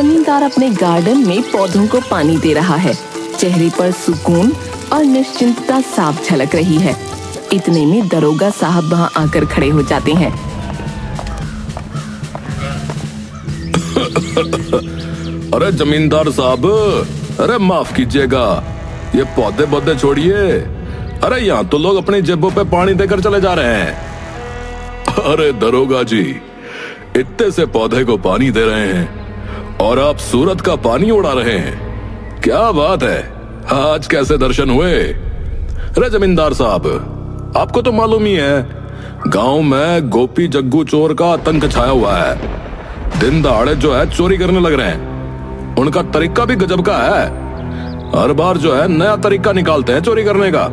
जमींदार अपने गार्डन में पौधों को पानी दे रहा है। चेहरे पर सुकून और निश्चिंतता साफ झलक रही है। इतने में दरोगा साहब वहां आकर खड़े हो जाते हैं। अरे जमींदार साहब, अरे माफ कीजिएगा, ये पौधे छोड़िए। अरे यहाँ तो लोग अपनी जेबों पे पानी देकर चले जा रहे हैं। अरे दरोगा जी, इतने से पौधे को पानी दे रहे हैं और आप सूरत का पानी उड़ा रहे हैं। क्या बात है, आज कैसे दर्शन हुए? अरे जमींदार साहब, आपको तो मालूम ही है, गांव में गोपी जग्गू चोर का आतंक छाया हुआ है। दिन दहाड़े जो है चोरी करने लग रहे हैं। उनका तरीका भी गजब का है। हर बार जो है नया तरीका निकालते हैं चोरी करने का।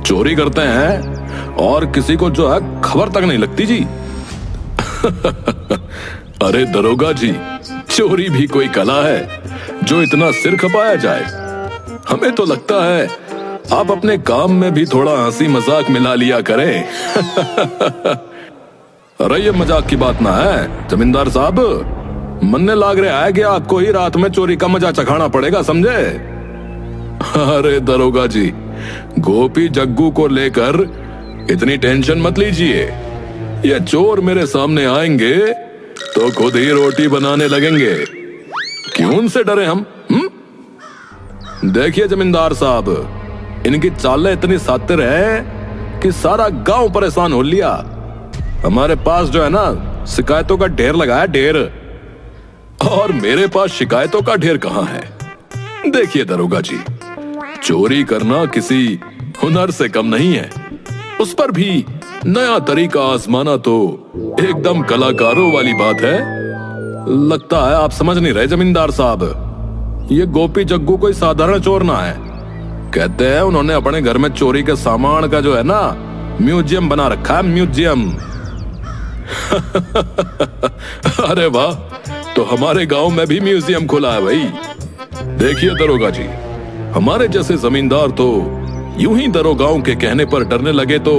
चोरी करते हैं और किसी को जो है खबर तक नहीं लगती जी। अरे दरोगा जी, चोरी भी कोई कला है जो इतना सिर खपाया जाए। हमें तो लगता है आप अपने काम में भी थोड़ा हंसी मजाक मिला लिया करें। अरे ये मजाक की बात ना है जमींदार साहब, मनने लाग रहा है कि आपको ही रात में चोरी का मजा चखाना पड़ेगा, समझे? अरे दरोगा जी, गोपी जग्गू को लेकर इतनी टेंशन मत लीजिए। ये चोर मेरे सामने आएंगे तो खुद ही रोटी बनाने लगेंगे। क्यों उनसे डरे हम? देखिए जमींदार साहब, इनकी चालें इतनी सातिर है कि सारा गांव परेशान हो लिया। हमारे पास जो है ना, शिकायतों का ढेर लगा है, ढेर। और मेरे पास शिकायतों का ढेर कहां है? देखिए दरोगा जी, चोरी करना किसी हुनर से कम नहीं है। उस पर भी नया तरीका आजमाना तो एकदम कलाकारों वाली बात है। लगता है आप समझ नहीं रहे जमींदार साहब। ये गोपी जग्गू कोई साधारण चोर ना है। कहते हैं उन्होंने अपने घर में चोरी के सामान का जो है ना, म्यूजियम बना रखा है, म्यूजियम। अरे वाह, तो हमारे गांव में भी म्यूजियम खुला है भाई। देखिए दरोगा जी, हमारे जैसे जमींदार तो यूं ही दरोगाओं के कहने पर डरने लगे तो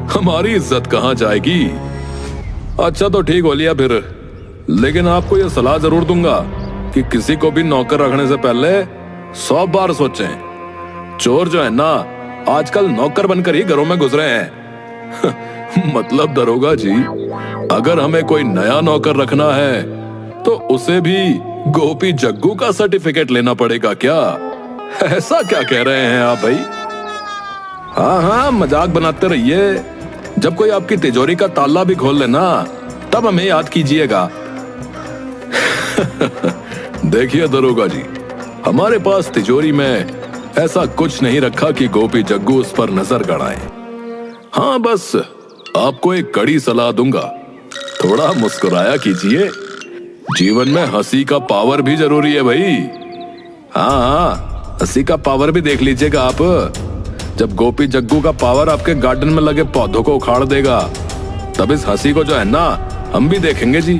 हमारी इज्जत कहां जाएगी। अच्छा तो ठीक हो लिया फिर, लेकिन आपको यह सलाह जरूर दूंगा कि किसी को भी नौकर रखने से पहले 100 बार सोचें। चोर जो है ना, आजकल नौकर बनकर ही घरों में गुजरे हैं। मतलब दरोगा जी, अगर हमें कोई नया नौकर रखना है तो उसे भी गोपी जग्गू का सर्टिफिकेट लेना पड़ेगा क्या? ऐसा क्या कह रहे हैं आप भाई? हाँ हाँ, मजाक बनाते रहिए। जब कोई आपकी तिजोरी का ताला भी खोल लेना, तब हमें याद कीजिएगा। देखिए दरोगा जी, हमारे पास तिजोरी में ऐसा कुछ नहीं रखा कि गोपी जग्गू उस पर नजर गड़ाए। हाँ, बस आपको एक कड़ी सलाह दूंगा, थोड़ा मुस्कुराया कीजिए। जीवन में हंसी का पावर भी जरूरी है भाई। हाँ हाँ, हंसी का पावर भी देख लीजिएगा आप। जब गोपी जग्गू का पावर आपके गार्डन में लगे पौधों को उखाड़ देगा, तब इस हंसी को जो है ना, हम भी देखेंगे जी।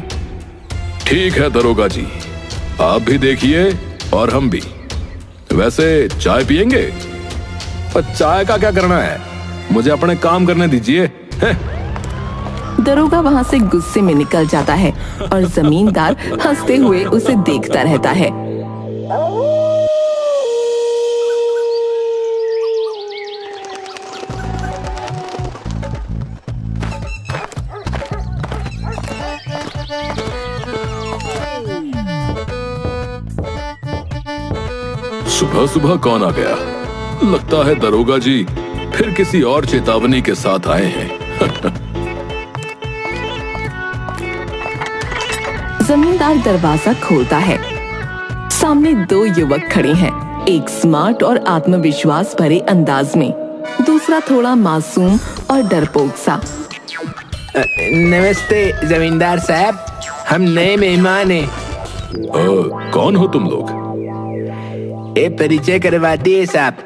ठीक है दरोगा जी, आप भी देखिए और हम भी। वैसे चाय पियेंगे? पर चाय का क्या करना है, मुझे अपने काम करने दीजिए। दरोगा वहां से गुस्से में निकल जाता है और जमींदार हंसते हुए उसे देखता रहता है। सुबह सुबह कौन आ गया? लगता है दरोगा जी फिर किसी और चेतावनी के साथ आए हैं। जमींदार दरवाजा खोलता है। सामने 2 युवक खड़े हैं, एक स्मार्ट और आत्मविश्वास भरे अंदाज में, दूसरा थोड़ा मासूम और डरपोक सा। नमस्ते जमींदार साहब, हम नए मेहमान हैं। कौन हो तुम लोग? ए परिचय करवाते हैं साहब,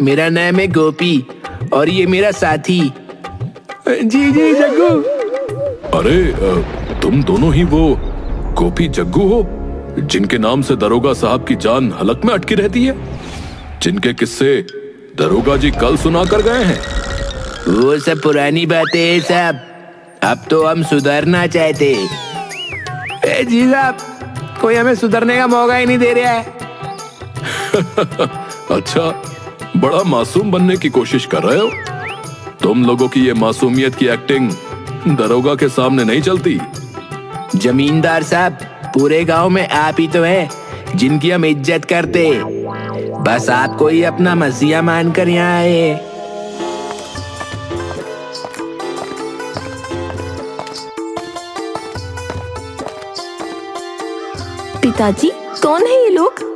मेरा नाम है गोपी और ये मेरा साथी। जी जी जग्गू। अरे तुम दोनों ही वो गोपी जग्गू हो जिनके नाम से दरोगा साहब की जान हलक में अटकी रहती है, जिनके किस्से दरोगा जी कल सुना कर गए हैं? वो सब पुरानी बातें हैं साहब, अब तो हम सुधरना चाहते हैं। जी साहब, कोई हमें सुधरने का मौका ही नहीं दे रहा है। अच्छा, बड़ा मासूम बनने की कोशिश कर रहे हो? तुम लोगों की ये मासूमियत की एक्टिंग दरोगा के सामने नहीं चलती। जमींदार साहब, पूरे गांव में आप ही तो हैं जिनकी हम इज्जत करते। बस आपको ही अपना मसीहा मानकर यहाँ आए। पिताजी, कौन है ये लोग?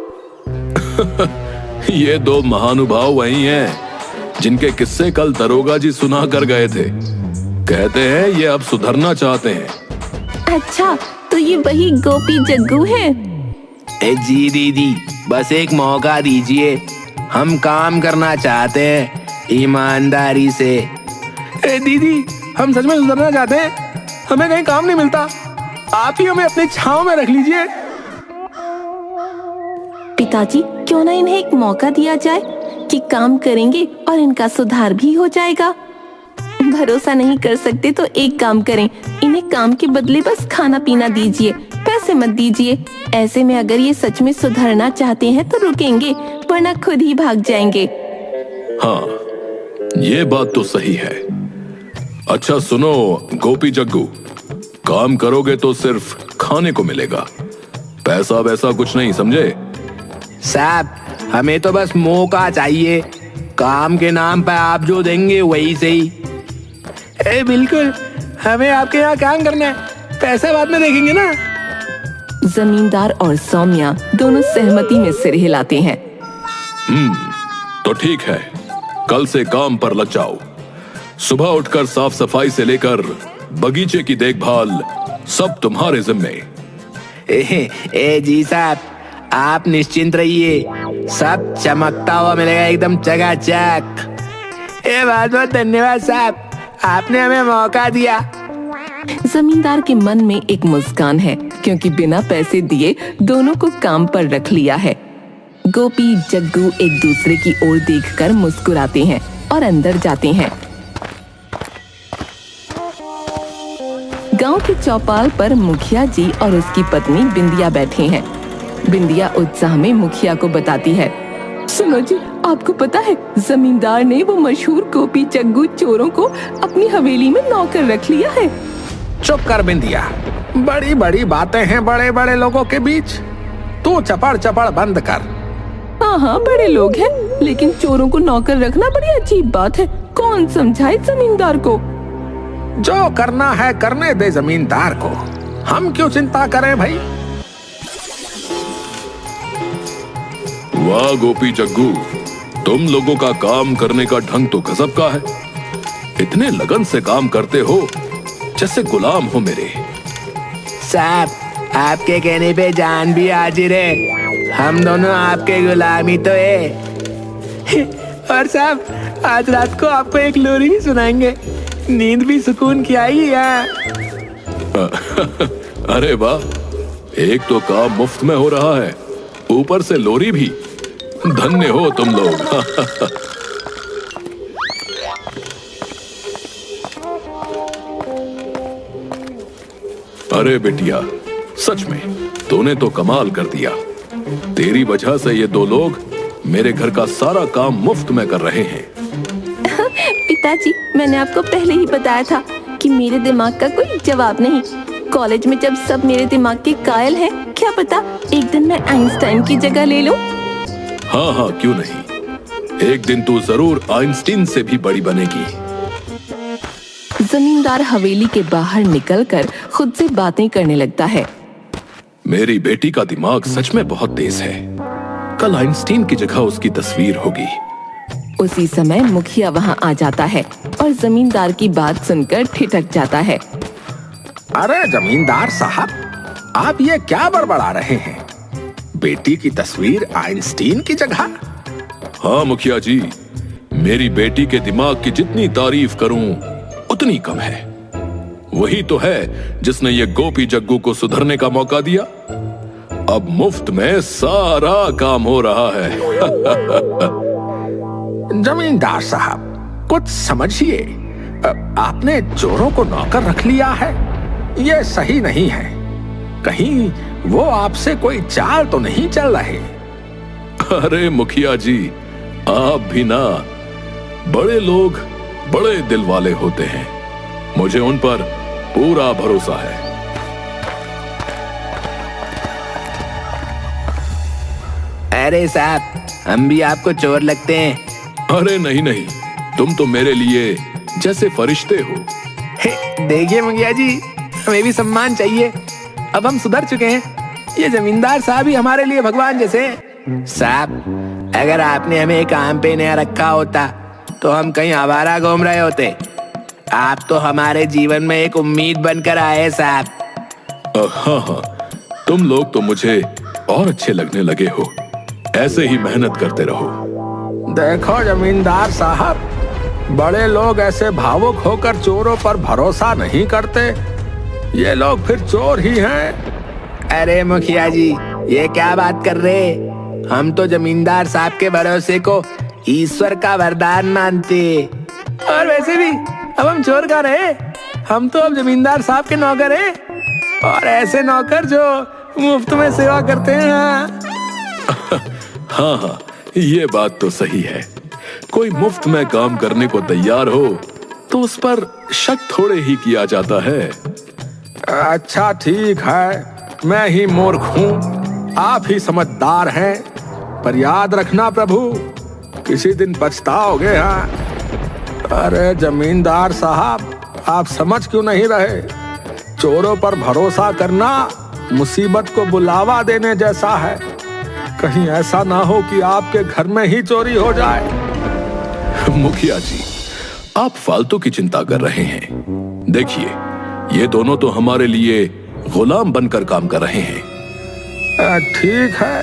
ये दो महानुभाव वही हैं जिनके किस्से कल दरोगा जी सुना कर गए थे। कहते हैं ये अब सुधरना चाहते हैं। अच्छा, तो ये वही गोपी जग्गू हैं। जी दीदी, बस एक मौका दीजिए, हम काम करना चाहते हैं ईमानदारी से। दीदी, हम सच में सुधरना चाहते हैं, हमें कहीं काम नहीं मिलता, आप ही हमें अपनी छांव में रख लीजिए। पिताजी, क्यों ना इन्हें एक मौका दिया जाए कि काम करेंगे और इनका सुधार भी हो जाएगा। भरोसा नहीं कर सकते तो एक काम करें, इन्हें काम के बदले बस खाना पीना दीजिए, पैसे मत दीजिए। ऐसे में अगर ये सच में सुधरना चाहते हैं तो रुकेंगे, वरना खुद ही भाग जाएंगे। हाँ, ये बात तो सही है। अच्छा सुनो गोपी जग्गू, काम करोगे तो सिर्फ खाने को मिलेगा, पैसा वैसा कुछ नहीं, समझे? साहब, हमें तो बस मौका चाहिए, काम के नाम पर आप जो देंगे वही सही। बिल्कुल, हमें आपके यहाँ काम करना है, पैसा बाद में देखेंगे ना। जमींदार और सौम्या दोनों सहमति में सिर हिलाते हैं। तो ठीक है, कल से काम पर लग जाओ। सुबह उठकर साफ सफाई से लेकर बगीचे की देखभाल सब तुम्हारे जिम्मे। जी साहब, आप निश्चिंत रहिए, सब चमकता हुआ मिलेगा एकदम चकाचक। बहुत बहुत धन्यवाद साहब, आपने हमें मौका दिया। जमींदार के मन में एक मुस्कान है, क्योंकि बिना पैसे दिए दोनों को काम पर रख लिया है। गोपी जग्गू एक दूसरे की ओर देखकर मुस्कुराते हैं और अंदर जाते हैं। गांव के चौपाल पर मुखिया जी और उसकी पत्नी बिंदिया बैठे हैं। बिंदिया उत्साह में मुखिया को बताती है, सुनो जी, आपको पता है जमींदार ने वो मशहूर गोपी जग्गू चोरों को अपनी हवेली में नौकर रख लिया है। चुप कर बिंदिया, बड़ी बड़ी बातें हैं बड़े बड़े लोगों के बीच, तू चपड़ चपड़ बंद कर। हाँ, बड़े लोग हैं, लेकिन चोरों को नौकर रखना बड़ी अजीब बात है। कौन समझाए जमींदार को? जो करना है करने दे जमींदार को, हम क्यों चिंता करें भाई। वाह गोपी जग्गू, तुम लोगों का काम करने का ढंग तो गजब का है। इतने लगन से काम करते हो जैसे गुलाम हो मेरे। साहब, आपके कहने पे जान भी हाजिर है, हम दोनों आपके गुलाम ही तो है। और साहब, आज रात को आपको एक लोरी भी सुनाएंगे, नींद भी सुकून की आएगी यार। अरे वाह, एक तो काम मुफ्त में हो रहा है, ऊपर से लोरी भी। धन्य हो तुम लोग। अरे बिटिया, सच में तूने तो कमाल कर दिया। तेरी वजह से ये दो लोग मेरे घर का सारा काम मुफ्त में कर रहे हैं। पिताजी, मैंने आपको पहले ही बताया था कि मेरे दिमाग का कोई जवाब नहीं। कॉलेज में जब सब मेरे दिमाग के कायल हैं, क्या पता एक दिन मैं आइंस्टाइन की जगह ले लूं। हाँ, क्यों नहीं, एक दिन तू जरूर आइंस्टीन से भी बड़ी बनेगी। जमींदार हवेली के बाहर निकलकर खुद से बातें करने लगता है। मेरी बेटी का दिमाग सच में बहुत तेज है, कल आइंस्टीन की जगह उसकी तस्वीर होगी। उसी समय मुखिया वहाँ आ जाता है और जमींदार की बात सुनकर ठिठक जाता है। अरे जमींदार साहब, आप ये क्या बड़बड़ा रहे हैं? बेटी की तस्वीर आइंस्टीन की जगह? हाँ मुखिया जी, मेरी बेटी के दिमाग की जितनी तारीफ करूं उतनी कम है। वही तो है जिसने ये गोपी जग्गू को सुधरने का मौका दिया। अब मुफ्त में सारा काम हो रहा है। जमींदार साहब, कुछ समझिए, आपने चोरों को नौकर रख लिया है, ये सही नहीं है। कहीं वो आपसे कोई चाल तो नहीं चल रहे? अरे मुखिया जी, आप भी ना, बड़े लोग बड़े दिल वाले होते हैं, मुझे उन पर पूरा भरोसा है। अरे साहब, हम भी आपको चोर लगते हैं। अरे नहीं नहीं, तुम तो मेरे लिए जैसे फरिश्ते हो। देखिए मुखिया जी, हमें भी सम्मान चाहिए। अब हम सुधर चुके हैं। ये जमींदार साहब ही हमारे लिए भगवान जैसे हैं। साहब, अगर आपने हमें काम पे नया रखा होता तो हम कहीं आवारा घूम रहे होते। आप तो हमारे जीवन में एक उम्मीद बनकर आए साहब। हाँ हाँ, तुम लोग तो मुझे और अच्छे लगने लगे हो। ऐसे ही मेहनत करते रहो। देखो जमींदार साहब, बड़े लोग ऐसे भावुक होकर चोरों पर भरोसा नहीं करते। ये लोग फिर चोर ही हैं। अरे मुखिया जी, ये क्या बात कर रहे? हम तो जमींदार साहब के भरोसे को ईश्वर का वरदान मानते। और वैसे भी अब हम चोर का रहे, हम तो अब जमींदार साहब के नौकर हैं। और ऐसे नौकर जो मुफ्त में सेवा करते हैं। हाँ हाँ, ये बात तो सही है। कोई मुफ्त में काम करने को तैयार हो तो उस पर शक थोड़े ही किया जाता है। अच्छा ठीक है, मैं ही मूर्ख हूँ, आप ही समझदार हैं। पर याद रखना प्रभु, किसी दिन पछताओगे। हाँ, अरे जमींदार साहब, आप समझ क्यों नहीं रहे? चोरों पर भरोसा करना मुसीबत को बुलावा देने जैसा है। कहीं ऐसा ना हो कि आपके घर में ही चोरी हो जाए। मुखिया जी, आप फालतू की चिंता कर रहे हैं। देखिए, ये दोनों तो हमारे लिए गुलाम बनकर काम कर रहे हैं। ठीक है,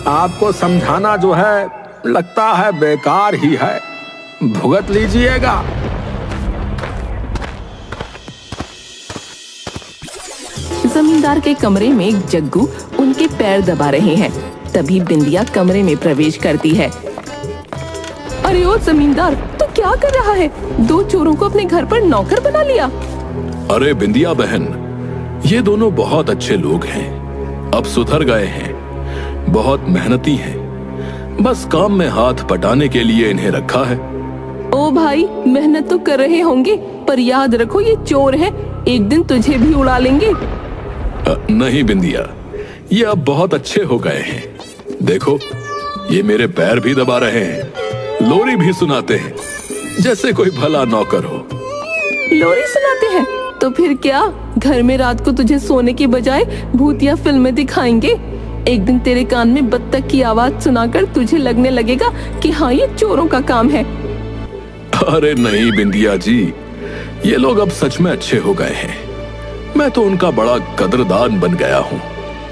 आपको समझाना जो है लगता है बेकार ही है। भुगत लीजिएगा। जमींदार के कमरे में एक जग्गू उनके पैर दबा रहे हैं। तभी बिंदिया कमरे में प्रवेश करती है। अरे ओ जमींदार, तो क्या कर रहा है? दो चोरों को अपने घर पर नौकर बना लिया। अरे बिंदिया बहन, ये दोनों बहुत अच्छे लोग हैं, अब सुधर गए हैं, बहुत मेहनती हैं। बस काम में हाथ बटाने के लिए इन्हें रखा है। ओ भाई, मेहनत तो कर रहे होंगे, पर याद रखो ये चोर हैं, एक दिन तुझे भी उड़ा लेंगे। नहीं बिंदिया, ये अब बहुत अच्छे हो गए हैं। देखो, ये मेरे पैर भी दबा रहे हैं, लोरी भी सुनाते हैं, जैसे कोई भला नौकर हो। लोरी सुनाते हैं? तो फिर क्या, घर में रात को तुझे सोने के बजाय भूतिया फिल्में दिखाएंगे। एक दिन तेरे कान में बत्तख की आवाज सुनाकर तुझे लगने लगेगा कि हाँ, ये चोरों का काम है। अरे नहीं बिंदिया जी, ये लोग अब सच में अच्छे हो गए हैं। मैं तो उनका बड़ा कदरदान बन गया हूँ।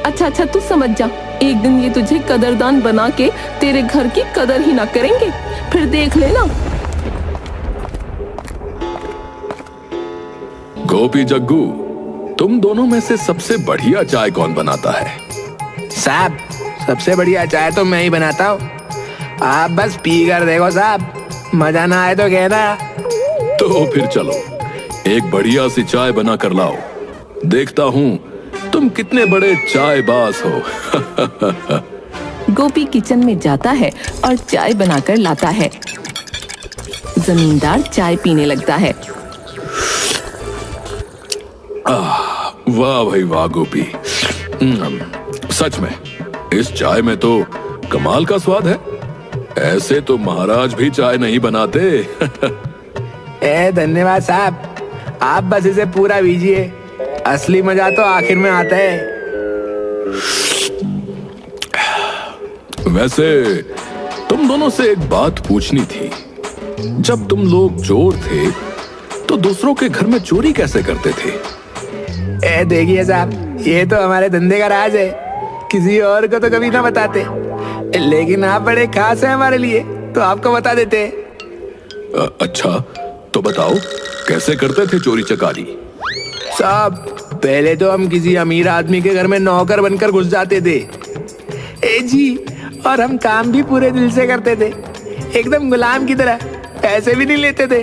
अच्छा अच्छा, तू समझ जा, एक दिन ये तुझे कदरदान बना के तेरे घर की कदर ही ना करेंगे, फिर देख लेना। गोपी जग्गू, तुम दोनों में से सबसे बढ़िया चाय कौन बनाता है? साहब, सबसे बढ़िया चाय तो मैं ही बनाता हूँ। आप बस पी कर देखो साहब, मजा ना आए तो कहना। तो फिर चलो, एक बढ़िया सी चाय बना कर लाओ, देखता हूँ तुम कितने बड़े चायबाज हो। गोपी किचन में जाता है और चाय बनाकर लाता है। जमींदार चाय पीने लगता है। वाह भाई वाह गोपी, सच में इस चाय में तो कमाल का स्वाद है। ऐसे तो महाराज भी चाय नहीं बनाते। धन्यवाद साहब, आप बस इसे पूरा पीजिए, असली मजा तो आखिर में आता है। वैसे तुम दोनों से एक बात पूछनी थी। जब तुम लोग चोर थे तो दूसरों के घर में चोरी कैसे करते थे? देखिए साहब, ये तो हमारे धंधे का राज है, किसी और को तो कभी ना बताते, लेकिन आप बड़े खास हैं हमारे लिए, तो आपको बता देते। अच्छा, तो बताओ कैसे करते थे चोरी चकारी? साहब, पहले तो हम किसी अमीर आदमी के घर में नौकर बनकर घुस जाते थे। जी, और हम काम भी पूरे दिल से करते थे, एकदम गुलाम की तरह, पैसे भी नहीं लेते थे।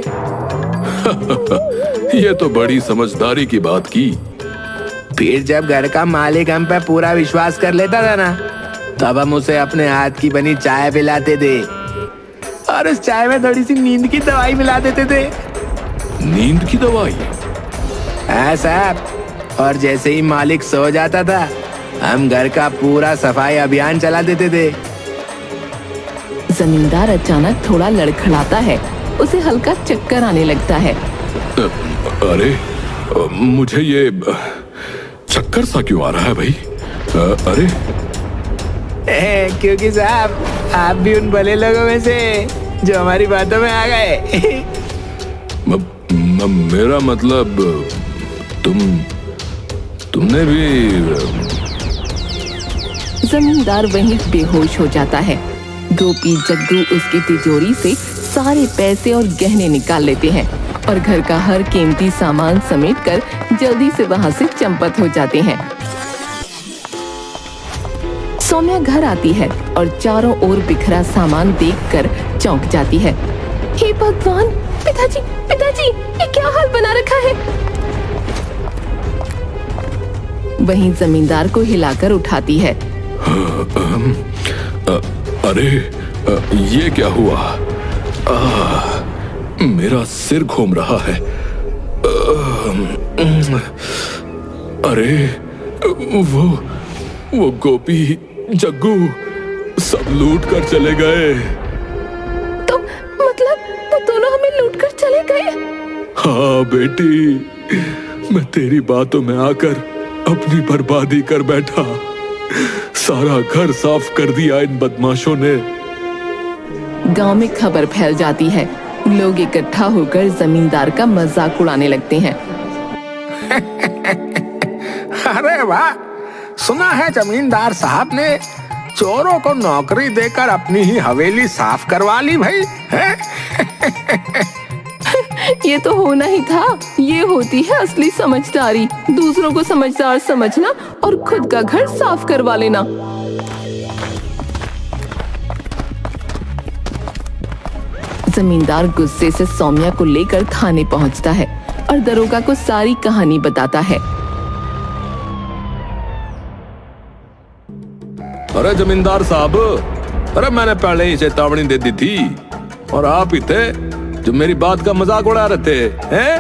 ये तो बड़ी समझदारी की बात की। फिर जब घर का मालिक हम पे पूरा विश्वास कर लेता था ना, तब हम उसे अपने हाथ की बनी चाय पिलाते थे और उस चाय में थोड़ी सी नींद की दवाई मिला देते थे। नींद की दवाई? हाँ साहब, और जैसे ही मालिक सो जाता था, हम घर का पूरा सफाई अभियान चला देते थे। जमींदार अचानक थोड़ा लड़खड़ाता है, उसे हल्का चक्कर आने लगता है। अरे मुझे ये चक्कर सा क्यों आ रहा है भाई? अरे क्योंकि साहब आप भी उन भले लोगों में से जो हमारी बातों में आ गए। मेरा मतलब तुमने भी। जमींदार वहीं बेहोश हो जाता है। गोपी जग्गू उसकी तिजोरी से सारे पैसे और गहने निकाल लेते हैं और घर का हर कीमती सामान समेटकर जल्दी से वहां से चंपत हो जाते हैं। सौम्या घर आती है और चारों ओर बिखरा सामान देखकर चौंक जाती है। हे भगवान, पिताजी पिताजी, ये क्या हाल बना रखा है? वहीं जमींदार को हिलाकर उठाती है। अरे ये क्या हुआ? मेरा सिर घूम रहा है। अरे वो गोपी जग्गू सब लूट कर चले गए। तो मतलब वो दोनों हमें लूट कर चले गए? हाँ बेटी, मैं तेरी बातों में आकर अपनी बर्बादी कर बैठा। सारा घर साफ कर दिया इन बदमाशों ने। गांव में खबर फैल जाती है। लोग इकट्ठा होकर जमींदार का मजाक उड़ाने लगते हैं। अरे वाह, सुना है जमींदार साहब ने चोरों को नौकरी देकर अपनी ही हवेली साफ करवा ली भाई है? ये तो होना ही था। ये होती है असली समझदारी, दूसरों को समझदार समझना और खुद का घर साफ करवा लेना। जमींदार गुस्से से सौम्या को लेकर थाने पहुंचता है और दरोगा को सारी कहानी बताता है। अरे जमींदार साहब, अरे मैंने पहले ही चेतावनी दे दी थी और आप ही थे जो मेरी बात का मजाक उड़ा रहे थे, हैं?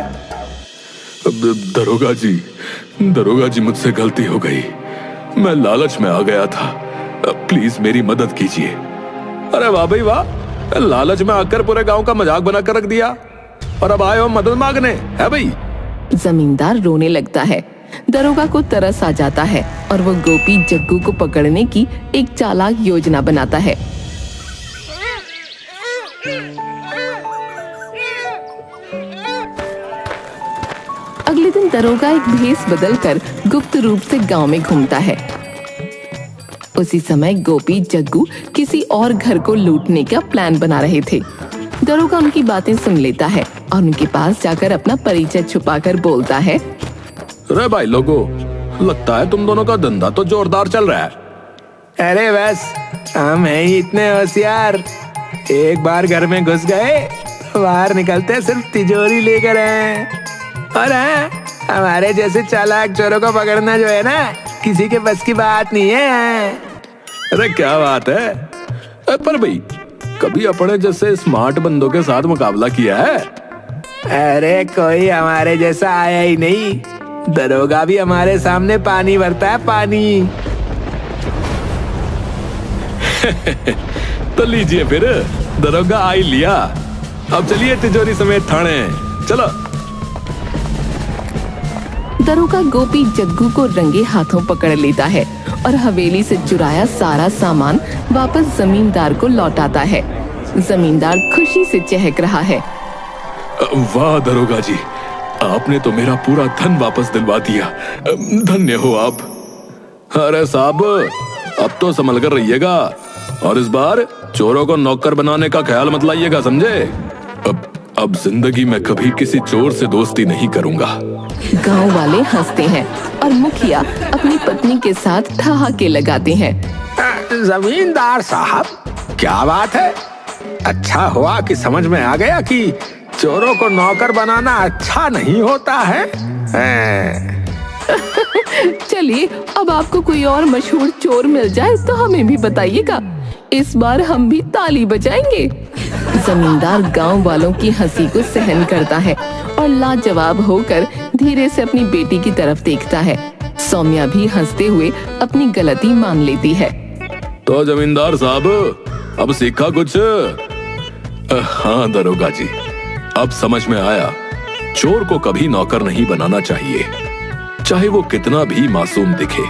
दरोगा जी मुझसे गलती हो गई। मैं लालच में आ गया था। प्लीज मेरी मदद कीजिए। अरे वाह भाई वाह, लालच में आकर पूरे गांव का मजाक बनाकर रख दिया और अब आए हो मदद मांगने, है भाई? जमींदार रोने लगता है। दरोगा को तरस आ जाता है और वो गोपी जग्गू को पकड़ने की एक चालाक योजना बनाता है। अगले दिन दरोगा एक भेष बदलकर गुप्त रूप से गांव में घूमता है। उसी समय गोपी जग्गू किसी और घर को लूटने का प्लान बना रहे थे। दरोगा उनकी बातें सुन लेता है और उनके पास जाकर अपना परिचय छुपाकर बोलता है। अरे भाई लोगों, लगता है तुम दोनों का धंधा तो जोरदार चल रहा है। अरे बस, हम हैं ही इतने होशियार। एक बार घर में घुस गए तो बाहर निकलते सिर्फ तिजोरी लेकर हैं। और हाँ, हमारे जैसे चालाक चोरों को पकड़ना जो है ना, किसी के बस की बात नहीं है। अरे क्या बात है? पर भाई, कभी अपने जैसे स्मार्ट बंदों के साथ मुकाबला किया है? अरे कोई हमारे जैसा आया ही नहीं। दरोगा भी हमारे सामने पानी भरता है, पानी। तो लीजिए फिर, दरोगा आ ही लिया। अब चलिए तिजोरी समेत थाने, चलो। दरोगा गोपी जग्गू को रंगे हाथों पकड़ लेता है और हवेली से चुराया सारा सामान वापस जमींदार को लौटाता है। जमींदार खुशी से चहक रहा है। वाह दरोगा जी, आपने तो मेरा पूरा धन वापस दिलवा दिया। धन्य हो आप। अरे साहब, अब तो संभल कर रहिएगा और इस बार चोरों को नौकर बनाने का ख्याल मत लाइएगा, समझे? अब जिंदगी में कभी किसी चोर से दोस्ती नहीं करूंगा। गांव वाले हंसते हैं और मुखिया अपनी पत्नी के साथ ठहाके लगाते हैं। जमींदार साहब, क्या बात है? अच्छा हुआ कि समझ में आ गया कि चोरों को नौकर बनाना अच्छा नहीं होता है। चलिए, अब आपको कोई और मशहूर चोर मिल जाए तो हमें भी बताइएगा, इस बार हम भी ताली बजाएंगे। जमींदार गांव वालों की हंसी को सहन करता है और लाजवाब होकर धीरे से अपनी बेटी की तरफ देखता है। सौम्या भी हंसते हुए अपनी गलती मान लेती है। तो जमींदार साहब, अब सीखा कुछ? हाँ दरोगा जी, अब समझ में आया, चोर को कभी नौकर नहीं बनाना चाहिए, चाहे वो कितना भी मासूम दिखे।